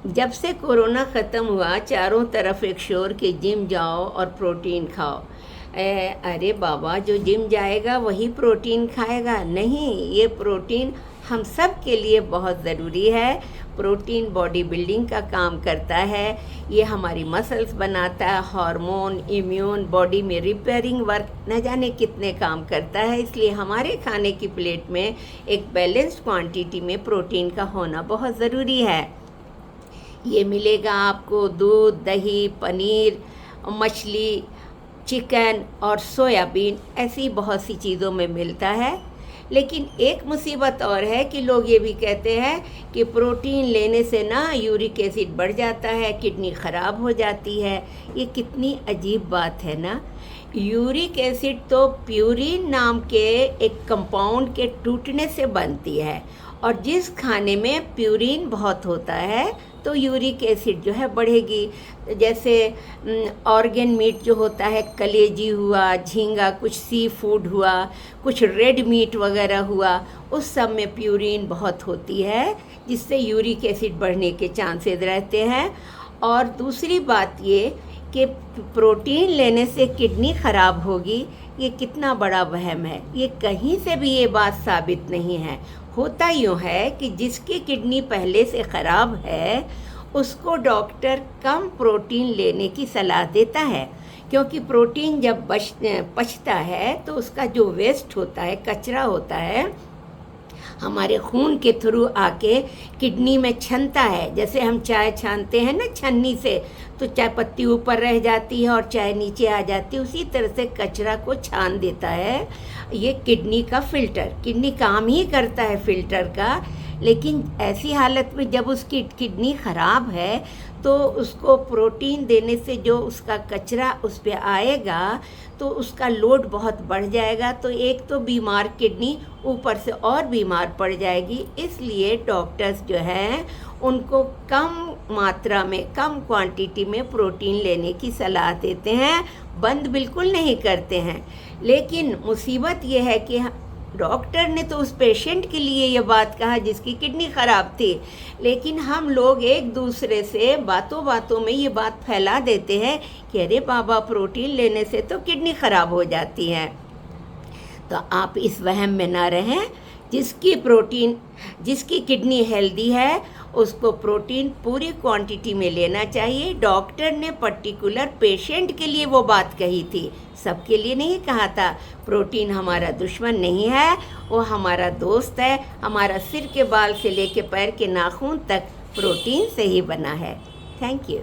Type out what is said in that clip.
जब से कोरोना ख़त्म हुआ चारों तरफ एक शोर कि जिम जाओ और प्रोटीन खाओ। अरे बाबा, जो जिम जाएगा वही प्रोटीन खाएगा? नहीं, ये प्रोटीन हम सब के लिए बहुत ज़रूरी है। प्रोटीन बॉडी बिल्डिंग का काम करता है, ये हमारी मसल्स बनाता है, हार्मोन, इम्यून, बॉडी में रिपेयरिंग वर्क न जाने कितने काम करता है। इसलिए हमारे खाने की प्लेट में एक बैलेंस्ड क्वांटिटी में प्रोटीन का होना बहुत ज़रूरी है। ये मिलेगा आपको दूध, दही, पनीर, मछली, चिकन और सोयाबीन, ऐसी बहुत सी चीज़ों में मिलता है। लेकिन एक मुसीबत और है कि लोग ये भी कहते हैं कि प्रोटीन लेने से ना यूरिक एसिड बढ़ जाता है, किडनी ख़राब हो जाती है। ये कितनी अजीब बात है ना। यूरिक एसिड तो प्यूरिन नाम के एक कंपाउंड के टूटने से बनती है, और जिस खाने में प्यूरिन बहुत होता है तो यूरिक एसिड जो है बढ़ेगी। जैसे ऑर्गन मीट जो होता है, कलेजी हुआ, झींगा, कुछ सी फूड हुआ, कुछ रेड मीट वगैरह हुआ, उस सब में प्यूरिन बहुत होती है, जिससे यूरिक एसिड बढ़ने के चांसेस रहते हैं। और दूसरी बात ये कि प्रोटीन लेने से किडनी ख़राब होगी, ये कितना बड़ा वहम है। ये कहीं से भी ये बात साबित नहीं है। होता यूँ है कि जिसकी किडनी पहले से ख़राब है उसको डॉक्टर कम प्रोटीन लेने की सलाह देता है, क्योंकि प्रोटीन जब पचता है तो उसका जो वेस्ट होता है, कचरा होता है, हमारे खून के थ्रू आके किडनी में छनता है। जैसे हम चाय छानते हैं ना छन्नी से, तो चाय पत्ती ऊपर रह जाती है और चाय नीचे आ जाती है, उसी तरह से कचरा को छान देता है ये किडनी का फ़िल्टर। किडनी काम ही करता है फ़िल्टर का। लेकिन ऐसी हालत में जब उसकी किडनी ख़राब है तो उसको प्रोटीन देने से जो उसका कचरा उस पर आएगा तो उसका लोड बहुत बढ़ जाएगा, तो एक तो बीमार किडनी ऊपर से और बीमार पड़ जाएगी। इसलिए डॉक्टर्स जो हैं उनको कम मात्रा में, कम क्वांटिटी में प्रोटीन लेने की सलाह देते हैं, बंद बिल्कुल नहीं करते हैं। लेकिन मुसीबत ये है कि डॉक्टर ने तो उस पेशेंट के लिए ये बात कहा जिसकी किडनी ख़राब थी, लेकिन हम लोग एक दूसरे से बातों बातों में ये बात फैला देते हैं कि अरे बाबा, प्रोटीन लेने से तो किडनी ख़राब हो जाती है। तो आप इस वहम में ना रहें। जिसकी किडनी हेल्दी है उसको प्रोटीन पूरी क्वांटिटी में लेना चाहिए। डॉक्टर ने पर्टिकुलर पेशेंट के लिए वो बात कही थी, सबके लिए नहीं कहा था। प्रोटीन हमारा दुश्मन नहीं है, वो हमारा दोस्त है। हमारा सिर के बाल से लेके पैर के नाखून तक प्रोटीन से ही बना है। Thank you.